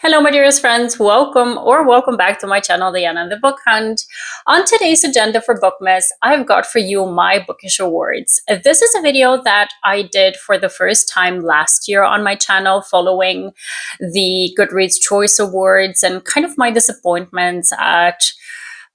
Hello, my dearest friends. Welcome back to my channel, Diana and the Book Hunt. On today's agenda for Bookmas, I've got for you my Bookish Awards. This is a video that I did for the first time last year on my channel, following the Goodreads Choice Awards and kind of my disappointments at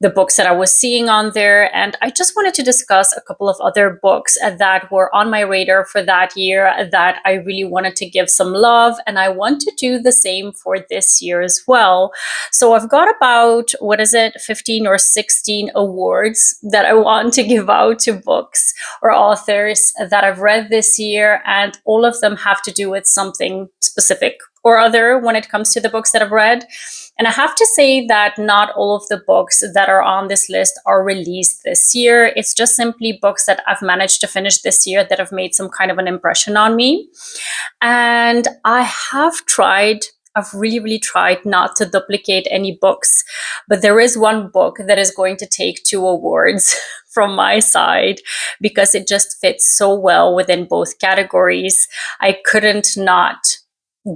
the books that I was seeing on there. And I just wanted to discuss a couple of other books that were on my radar for that year that I really wanted to give some love. And I want to do the same for this year as well. So I've got about, 15 or 16 awards that I want to give out to books or authors that I've read this year. And all of them have to do with something specific or other when it comes to the books that I've read. And I have to say that not all of the books that are on this list are released this year. It's just simply books that I've managed to finish this year that have made some kind of an impression on me. And I've really tried not to duplicate any books, but there is one book that is going to take 2 awards from my side because it just fits so well within both categories. I couldn't not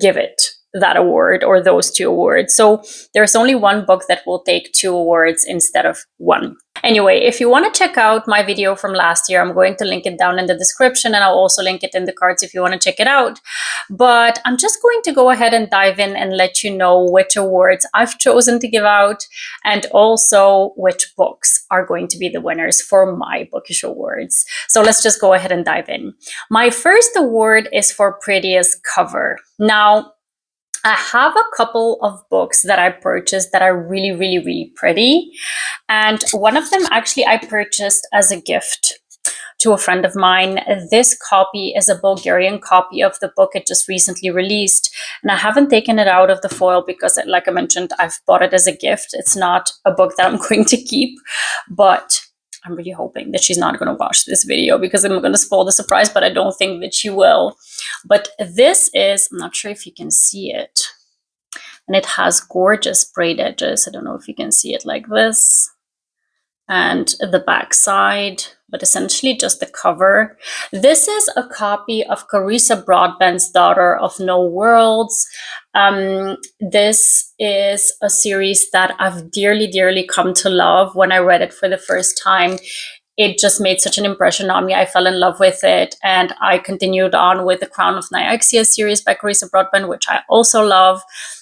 give it that award or those 2 awards. So there's only one book that will take 2 awards instead of 1. Anyway, if you want to check out my video from last year, I'm going to link it down in the description, and I'll also link it in the cards if you want to check it out. But I'm just going to go ahead and dive in and let you know which awards I've chosen to give out and also which books are going to be the winners for my Bookish Awards. So let's just go ahead and dive in. My first award is for Prettiest cover. Now, I have a couple of books that I purchased that are really pretty. And one of them actually I purchased as a gift to a friend of mine. This copy is a Bulgarian copy of the book it just recently released. And I haven't taken it out of the foil because, like I mentioned, I've bought it as a gift. It's not a book that I'm going to keep, but I'm really hoping that she's not going to watch this video because I'm going to spoil the surprise, but I don't think that she will. But this is, I'm not sure if you can see it. And it has gorgeous braid edges. I don't know if you can see it like this. And the back side, but essentially just the cover. This is a copy of Carissa Broadbent's Daughter of No Worlds. This is a series that I've dearly come to love. When I read it for the first time, it just made such an impression on me. I fell in love with it, and I continued on with the Crown of Nyaxia series by Carissa Broadbent, which I also love.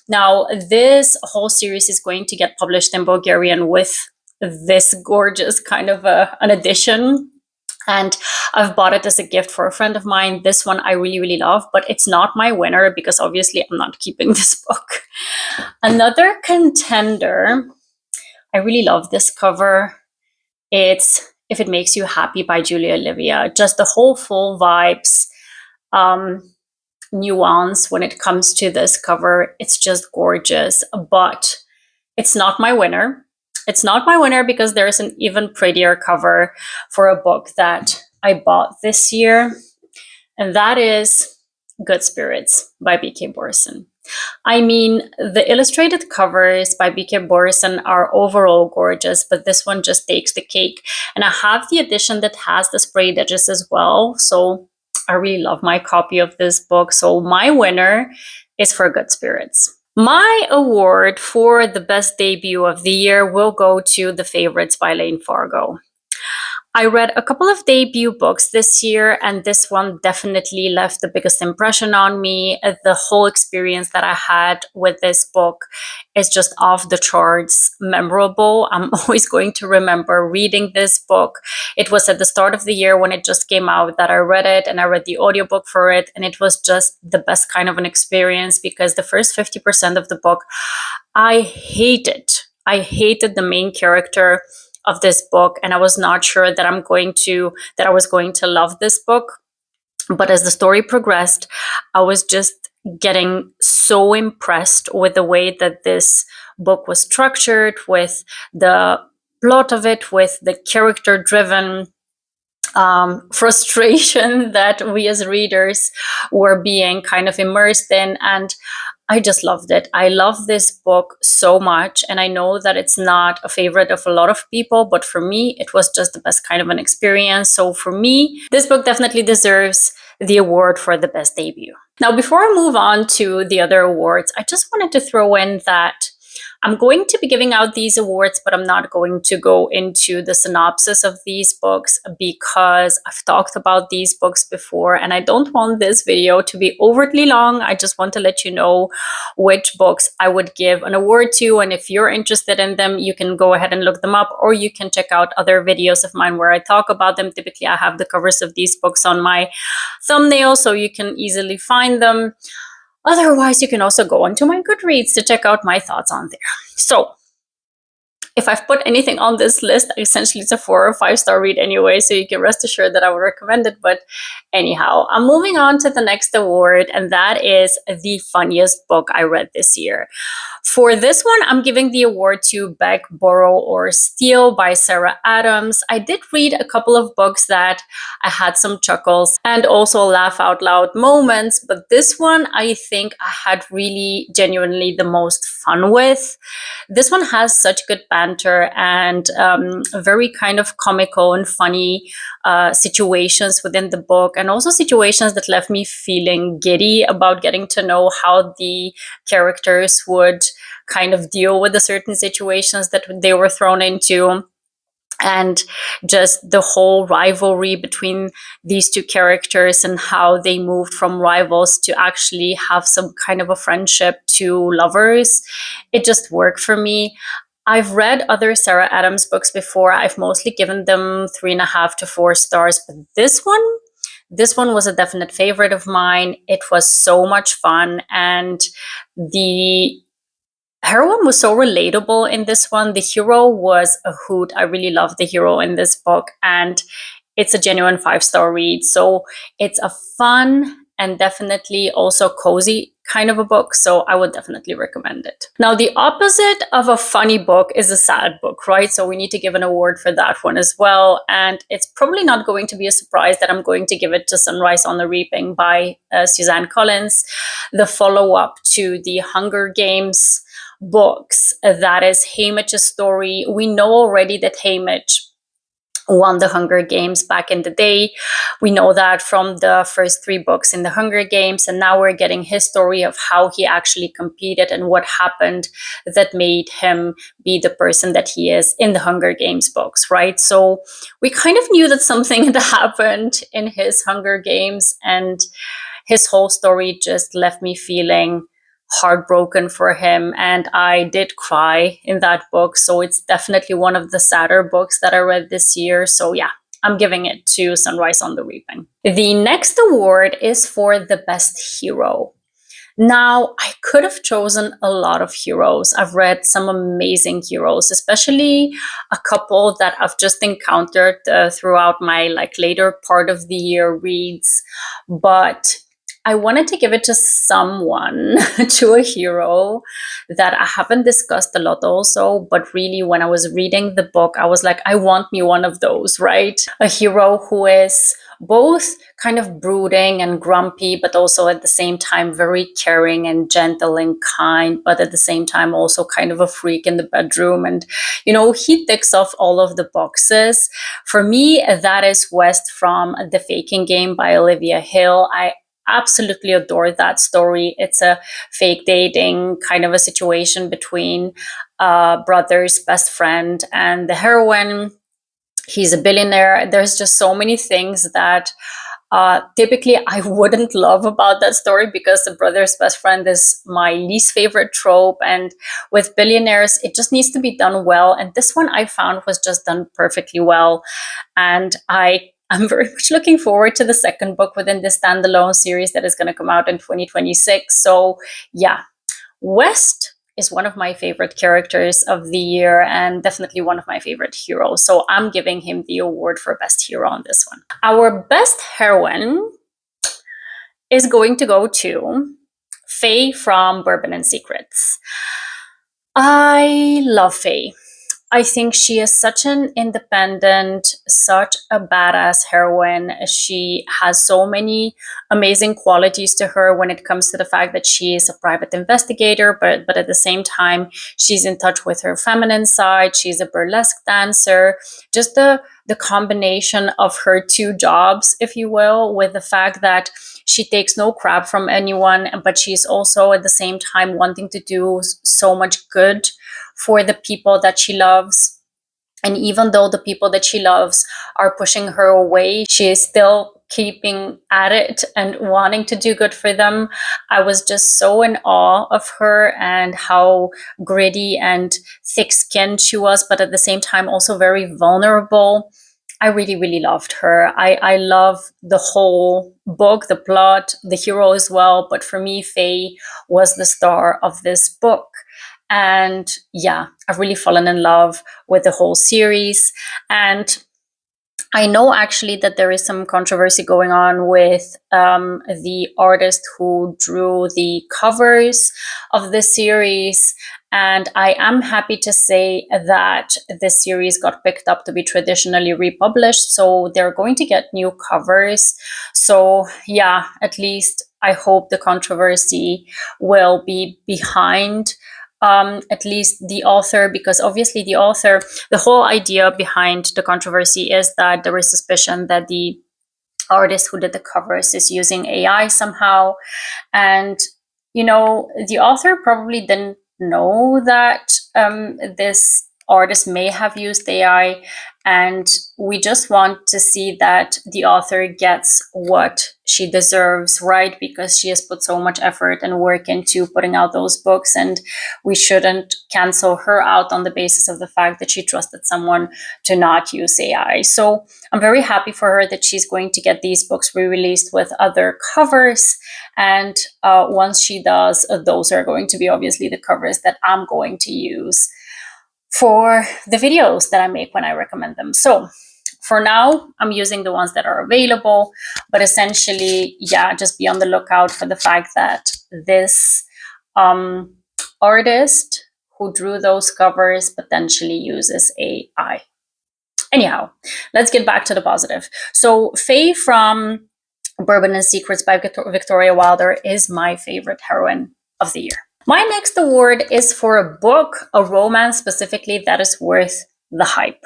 Now, this whole series is going to get published in Bulgarian with this gorgeous kind of an edition. And I've bought it as a gift for a friend of mine. This one I really love, but it's not my winner because obviously I'm not keeping this book. Another contender, I really love this cover. It's If It Makes You Happy by Julia Olivia. Just the whole full vibes, nuance when it comes to this cover. It's just gorgeous, but it's not my winner. It's not my winner because there's an even prettier cover for a book that I bought this year, and that is Good Spirits by B.K. Borison. I mean, the illustrated covers by B.K. Borison are overall gorgeous, but this one just takes the cake. And I have the edition that has the sprayed edges as well, so I really love my copy of this book. So my winner is for Good Spirits. My award for the best debut of the year will go to The Favorites by Lane Fargo. I read a couple of debut books this year, and this one definitely left the biggest impression on me. The whole experience that I had with this book is just off the charts memorable. I'm always going to remember reading this book. It was at the start of the year when it just came out that I read it, and I read the audiobook for it, and it was just the best kind of an experience because the first 50% of the book, I hated. I hated the main character of this book, and I was not sure that I was going to love this book. But as the story progressed, I was just getting so impressed with the way that this book was structured, with the plot of it, with the character-driven frustration that we as readers were being kind of immersed in. And I just loved it. I love this book so much, and I know that it's not a favorite of a lot of people, but for me, it was just the best kind of an experience. So for me, this book definitely deserves the award for the best debut. Now, before I move on to the other awards, I just wanted to throw in that I'm going to be giving out these awards, but I'm not going to go into the synopsis of these books because I've talked about these books before and I don't want this video to be overtly long. I just want to let you know which books I would give an award to. And if you're interested in them, you can go ahead and look them up, or you can check out other videos of mine where I talk about them. Typically, I have the covers of these books on my thumbnail, so you can easily find them. Otherwise, you can also go onto my Goodreads to check out my thoughts on there. So if I've put anything on this list, essentially it's a 4 or 5 star read anyway, so you can rest assured that I would recommend it. But anyhow, I'm moving on to the next award, and that is the funniest book I read this year. For this one, I'm giving the award to Beg, Borrow, or Steal by Sarah Adams. I did read a couple of books that I had some chuckles and also laugh out loud moments, but this one I think I had really genuinely the most fun with. This one has such good banter and very kind of comical and funny situations within the book, and also situations that left me feeling giddy about getting to know how the characters would kind of deal with the certain situations that they were thrown into, and just the whole rivalry between these two characters and how they moved from rivals to actually have some kind of a friendship to lovers. It just worked for me. I've read other Sarah Adams books before. I've mostly given them 3.5 to 4 stars, but this one was a definite favorite of mine. It was so much fun, and the heroine was so relatable in this one. The hero was a hoot. I really love the hero in this book, and it's a genuine 5 star read. So it's a fun and definitely also cozy kind of a book, so I would definitely recommend it. Now, the opposite of a funny book is a sad book, right? So we need to give an award for that one as well, and it's probably not going to be a surprise that I'm going to give it to Sunrise on the Reaping by Suzanne Collins, the follow-up to the Hunger Games books. That is Haymitch's story. We know already that Haymitch won the Hunger Games back in the day. We know that from the first 3 books in the Hunger Games, and now we're getting his story of how he actually competed and what happened that made him be the person that he is in the Hunger Games books, right? So we kind of knew that something had happened in his Hunger Games, and his whole story just left me feeling heartbroken for him, and I did cry in that book. So it's definitely one of the sadder books that I read this year. So yeah, I'm giving it to Sunrise on the Reaping. The next award is for the best hero. Now, I could have chosen a lot of heroes. I've read some amazing heroes, especially a couple that I've just encountered throughout my later part of the year reads, but I wanted to give it to someone, to a hero that I haven't discussed a lot also, but really when I was reading the book, I was like, I want me one of those, right? A hero who is both kind of brooding and grumpy, but also at the same time very caring and gentle and kind, but at the same time also kind of a freak in the bedroom. And, he ticks off all of the boxes. For me, that is West from The Faking Game by Olivia Hill. I absolutely adore that story. It's a fake dating kind of a situation between a brother's best friend and the heroine. He's a billionaire. There's just so many things that typically I wouldn't love about that story, because the brother's best friend is my least favorite trope. And with billionaires, it just needs to be done well. And this one I found was just done perfectly well. And I'm very much looking forward to the second book within this standalone series that is going to come out in 2026. So yeah, West is one of my favorite characters of the year and definitely one of my favorite heroes. So I'm giving him the award for best hero on this one. Our best heroine is going to go to Faye from Bourbon and Secrets. I love Faye. I think she is such an independent, such a badass heroine. She has so many amazing qualities to her when it comes to the fact that she is a private investigator, but at the same time, she's in touch with her feminine side. She's a burlesque dancer. Just the combination of her 2 jobs, if you will, with the fact that She takes no crap from anyone, but she's also at the same time wanting to do so much good for the people that she loves. And even though the people that she loves are pushing her away, she is still keeping at it and wanting to do good for them. I was just so in awe of her and how gritty and thick-skinned she was, but at the same time also very vulnerable. I really, really loved her. I love the whole book, the plot, the hero as well. But for me, Faye was the star of this book. And yeah, I've really fallen in love with the whole series. And I know actually that there is some controversy going on with the artist who drew the covers of the series. And I am happy to say that the series got picked up to be traditionally republished. So they're going to get new covers. So yeah, at least I hope the controversy will be behind at least the author, because obviously the author, the whole idea behind the controversy is that there is suspicion that the artist who did the covers is using AI somehow. And, you know, the author probably didn't know that this artist may have used AI. And we just want to see that the author gets what she deserves, right? Because she has put so much effort and work into putting out those books, and we shouldn't cancel her out on the basis of the fact that she trusted someone to not use AI. So I'm very happy for her that she's going to get these books re-released with other covers. And once she does, those are going to be obviously the covers that I'm going to use for the videos that I make when I recommend them. So for now, I'm using the ones that are available, but essentially, yeah, just be on the lookout for the fact that this artist who drew those covers potentially uses AI. Anyhow, let's get back to the positive. So Faye from Bourbon and Secrets by Victoria Wilder is my favorite heroine of the year. My next award is for a book, a romance specifically, that is worth the hype.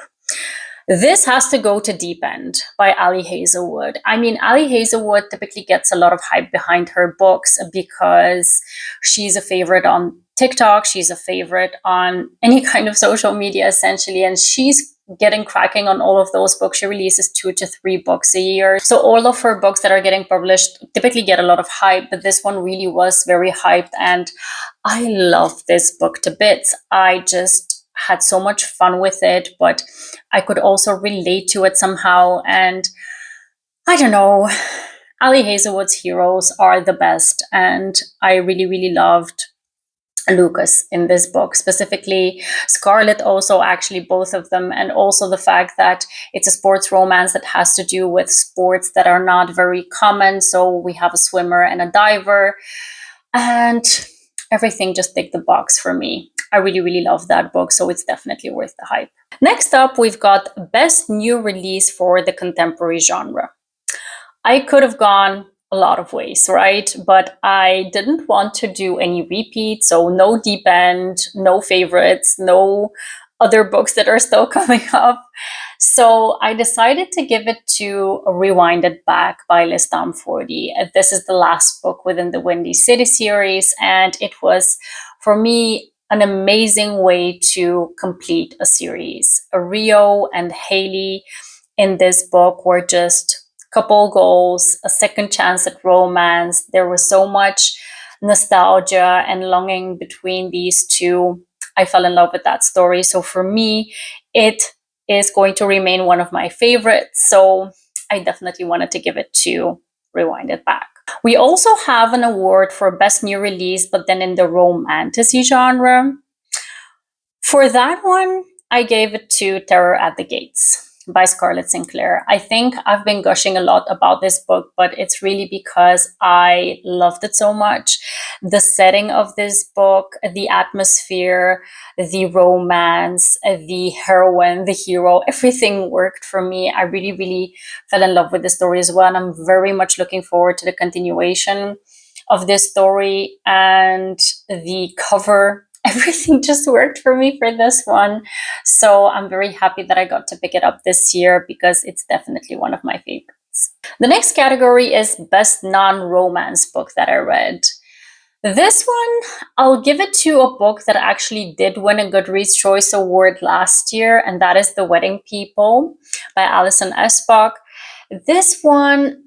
This has to go to Deep End by Ali Hazelwood. I mean, Ali Hazelwood typically gets a lot of hype behind her books because she's a favorite on TikTok, she's a favorite on any kind of social media essentially, and she's getting cracking on all of those books. She releases 2 to 3 books a year. So all of her books that are getting published typically get a lot of hype, but this one really was very hyped, and I love this book to bits. I just had so much fun with it, but I could also relate to it somehow. And I don't know, Ali Hazelwood's heroes are the best, and I really, really loved Lucas in this book, specifically Scarlett also, actually both of them, and also the fact that it's a sports romance that has to do with sports that are not very common. So we have a swimmer and a diver, and everything just ticked the box for me. I really, really love that book, so it's definitely worth the hype. Next up, we've got Best New Release for the Contemporary Genre. I could have gone a lot of ways, right? But I didn't want to do any repeats, so no Deep End, no favorites, no other books that are still coming up. So I decided to give it to Rewind It Back by Listam 40. This is the last book within the Windy City series, and it was, for me, an amazing way to complete a series. Rio and Haley in this book were just couple goals, a second chance at romance. There was so much nostalgia and longing between these two. I fell in love with that story. So for me, it is going to remain one of my favorites. So I definitely wanted to give it to Rewind It Back. We also have an award for Best New Release, but then in the Romantasy genre. For that one, I gave it to Terror at the Gates by Scarlett Sinclair. I think I've been gushing a lot about this book, but it's really because I loved it so much. The setting of this book, the atmosphere, the romance, the heroine, the hero, everything worked for me. I really, really fell in love with the story as well, and I'm very much looking forward to the continuation of this story. And the cover, everything just worked for me for this one. So I'm very happy that I got to pick it up this year because it's definitely one of my favorites. The next category is best non-romance book that I read. This one, I'll give it to a book that actually did win a Goodreads Choice Award last year, and that is The Wedding People by Alison Esbach. This one,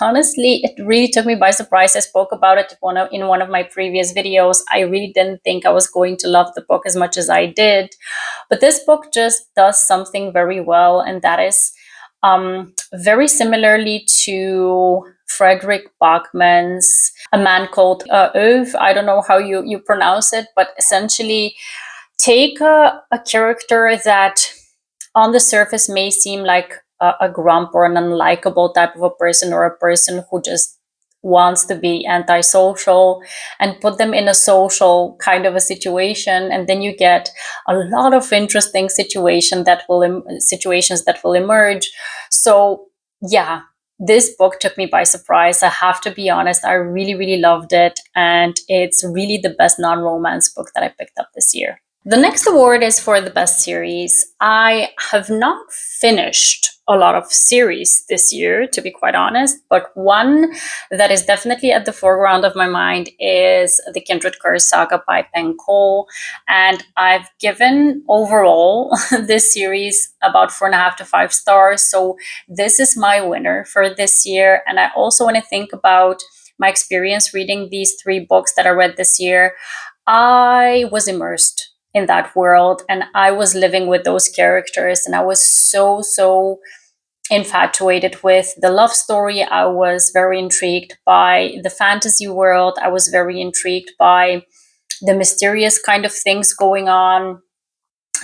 honestly, it really took me by surprise. I spoke about it in one of my previous videos. I really didn't think I was going to love the book as much as I did. But this book just does something very well, and that is very similarly to Frederick Bachman's A Man Called Ove. I don't know how you pronounce it, but essentially take a character that on the surface may seem like a grump or an unlikable type of a person, or a person who just wants to be antisocial, and put them in a social kind of a situation, and then you get a lot of interesting situations that will emerge. So yeah, this book took me by surprise. I have to be honest, I really loved it, and it's really the best non-romance book that I picked up this year. The next award is for the best series. I have not finished a lot of series this year, to be quite honest, but one that is definitely at the foreground of my mind is the Kindred Curse Saga by Penn Cole. And I've given overall this series about 4.5 to 5 stars. So this is my winner for this year. And I also want to think about my experience reading these 3 books that I read this year. I was immersed in that world, and I was living with those characters, and I was so infatuated with the love story. I was very intrigued by the fantasy world. I was very intrigued by the mysterious kind of things going on.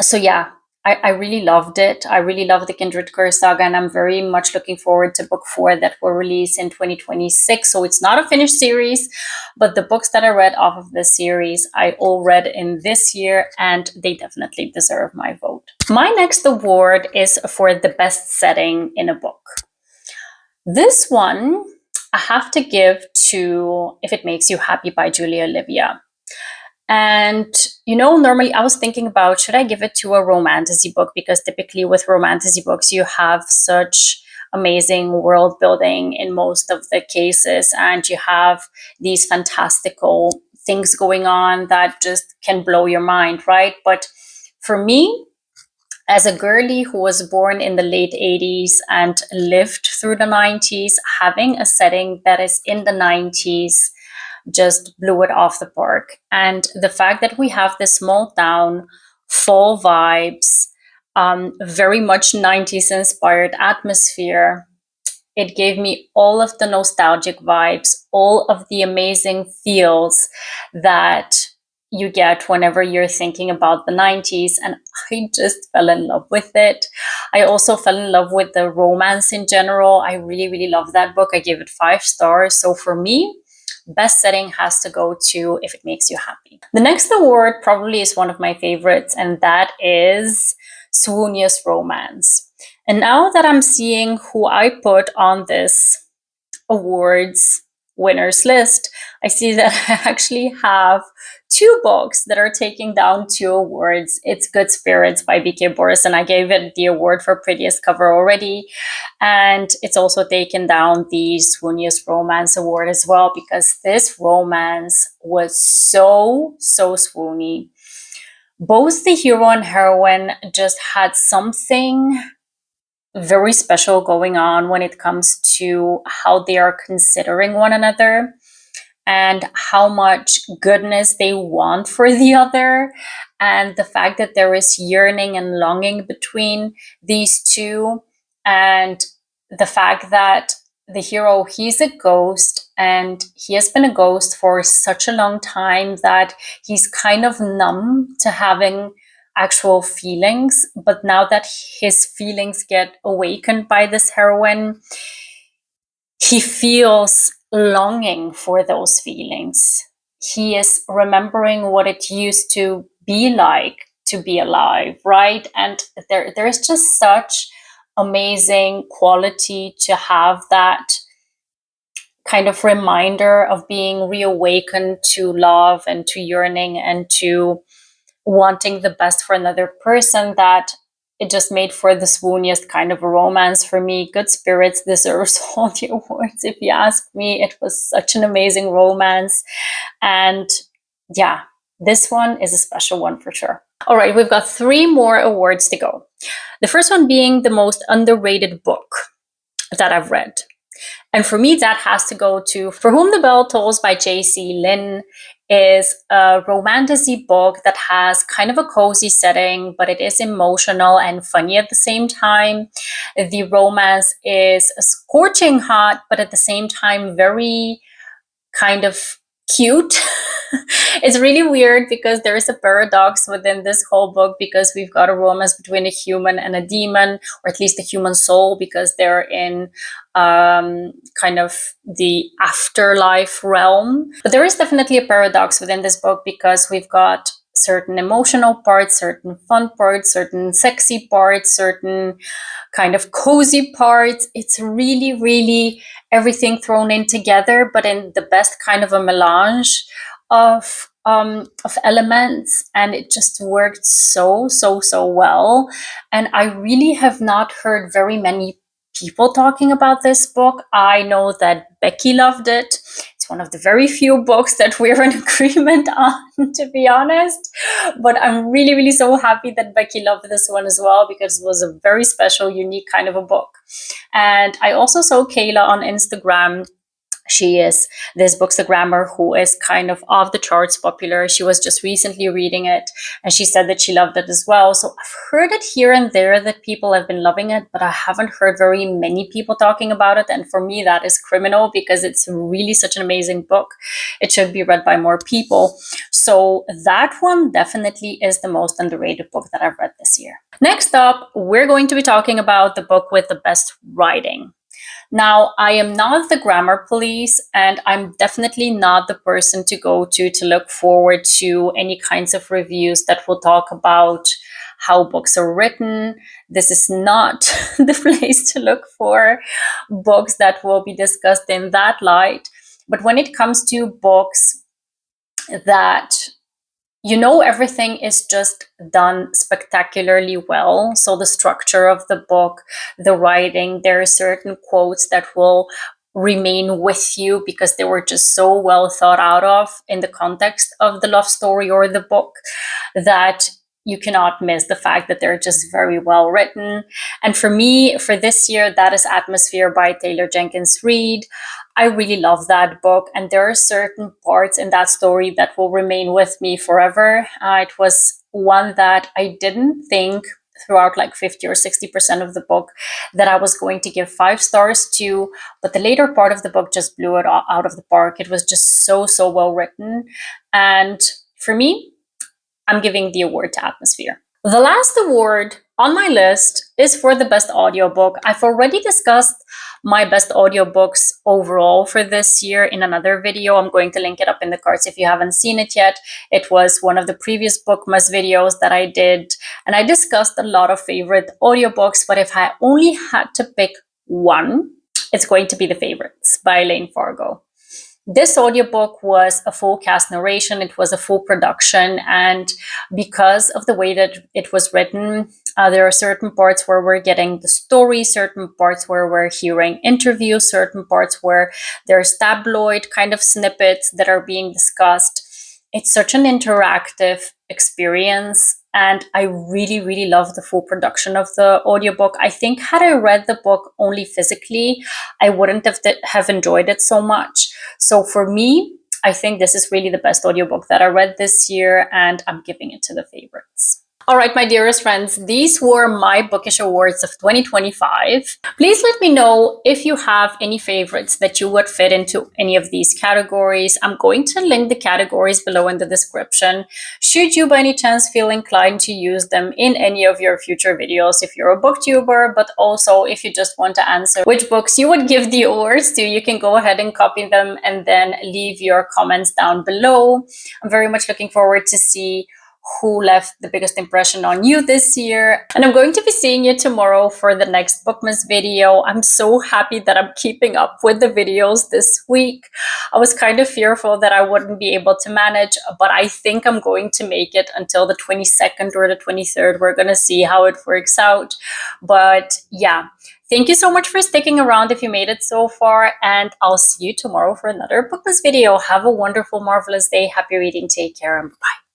So yeah, I really loved it. I really love the Kindred Curse Saga, and I'm very much looking forward to book 4 that will release in 2026. So it's not a finished series, but the books that I read off of this series, I all read in this year, and they definitely deserve my vote. My next award is for the best setting in a book. This one I have to give to If It Makes You Happy by Julia Olivia. And, normally I was thinking about, should I give it to a romantasy book? Because typically with romantasy books, you have such amazing world building in most of the cases, and you have these fantastical things going on that just can blow your mind, right? But for me, as a girly who was born in the late 80s and lived through the 90s, having a setting that is in the 90s just blew it off the park. And the fact that we have this small town, fall vibes, very much 90s inspired atmosphere, it gave me all of the nostalgic vibes, all of the amazing feels that you get whenever you're thinking about the 90s. And I just fell in love with it. I also fell in love with the romance in general. I really love that book. I gave it 5 stars. So for me, best setting has to go to If It Makes You Happy. The next award probably is one of my favorites, and that is Swooniest Romance. And now that I'm seeing who I put on this awards winners list, I see that I actually have 2 books that are taking down 2 awards. It's Good Spirits by B.K. Boris, and I gave it the award for prettiest cover already. And it's also taken down the Swooniest Romance award as well, because this romance was so swoony. Both the hero and heroine just had something very special going on when it comes to how they are considering one another and how much goodness they want for the other, and the fact that there is yearning and longing between these two, and the fact that the hero, he's a ghost, and he has been a ghost for such a long time that he's kind of numb to having actual feelings. But now that his feelings get awakened by this heroine, he feels longing for those feelings. He is remembering what it used to be like to be alive, right? And there's just such amazing quality to have that kind of reminder of being reawakened to love and to yearning and to wanting the best for another person, that it just made for the swooniest kind of a romance for me. Good Spirits deserves all the awards, if you ask me. It was such an amazing romance. And yeah, this one is a special one for sure. All right, we've got 3 more awards to go. The first one being the most underrated book that I've read. And for me, that has to go to For Whom the Bell Tolls by J.C. Lin. Is a romantasy book that has kind of a cozy setting, but it is emotional and funny at the same time. The romance is scorching hot, but at the same time very kind of cute. It's really weird because there is a paradox within this whole book, because we've got a romance between a human and a demon, or at least a human soul, because they're in kind of the afterlife realm. But there is definitely a paradox within this book, because we've got certain emotional parts, certain fun parts, certain sexy parts, certain kind of cozy parts. It's really, really everything thrown in together, but in the best kind of a melange of elements, and it just worked so well. And I really have not heard very many people talking about this book. I know that Becky loved it. It's one of the very few books that we're in agreement on, to be honest. But I'm really, really so happy that Becky loved this one as well, because it was a very special, unique kind of a book. And I also saw Kayla on Instagram. She is this bookstagrammer who is kind of off the charts popular. She was just recently reading it, and she said that she loved it as well. So I've heard it here and there that people have been loving it, but I haven't heard very many people talking about it. And for me, that is criminal, because it's really such an amazing book. It should be read by more people. So that one definitely is the most underrated book that I've read this year. Next up, we're going to be talking about the book with the best writing. Now, I am not the grammar police, and I'm definitely not the person to go to look forward to any kinds of reviews that will talk about how books are written. This is not the place to look for books that will be discussed in that light. But when it comes to books that everything is just done spectacularly well. So the structure of the book, the writing, there are certain quotes that will remain with you because they were just so well thought out of in the context of the love story or the book, that you cannot miss the fact that they're just very well written. And for me, for this year, that is Atmosphere by Taylor Jenkins Reid. I really love that book, and there are certain parts in that story that will remain with me forever. It was one that I didn't think throughout like 50 or 60% of the book that I was going to give 5 stars to, but the later part of the book just blew it out of the park. It was just so well written. And for me, I'm giving the award to Atmosphere. The last award on my list is for the best audiobook. I've already discussed my best audiobooks overall for this year in another video. I'm going to link it up in the cards if you haven't seen it yet. It was one of the previous Bookmas videos that I did, and I discussed a lot of favorite audiobooks, but if I only had to pick one, it's going to be The Favorites by Elaine Fargo. This audiobook was a full cast narration. It was a full production. And because of the way that it was written, there are certain parts where we're getting the story, certain parts where we're hearing interviews, certain parts where there's tabloid kind of snippets that are being discussed. It's such an interactive experience, and I really love the full production of the audiobook. I think had I read the book only physically, I wouldn't have enjoyed it so much. So for me, I think this is really the best audiobook that I read this year, and I'm giving it to The Favorites. All right, my dearest friends, these were my Bookish Awards of 2025. Please let me know if you have any favorites that you would fit into any of these categories. I'm going to link the categories below in the description, should you by any chance feel inclined to use them in any of your future videos if you're a booktuber, but also if you just want to answer which books you would give the awards to, you can go ahead and copy them and then leave your comments down below. I'm very much looking forward to see who left the biggest impression on you this year. And I'm going to be seeing you tomorrow for the next Bookmas video. I'm so happy that I'm keeping up with the videos this week. I was kind of fearful that I wouldn't be able to manage, but I think I'm going to make it until the 22nd or the 23rd. We're going to see how it works out. But yeah, thank you so much for sticking around if you made it so far, and I'll see you tomorrow for another Bookmas video. Have a wonderful, marvelous day. Happy reading. Take care, and bye.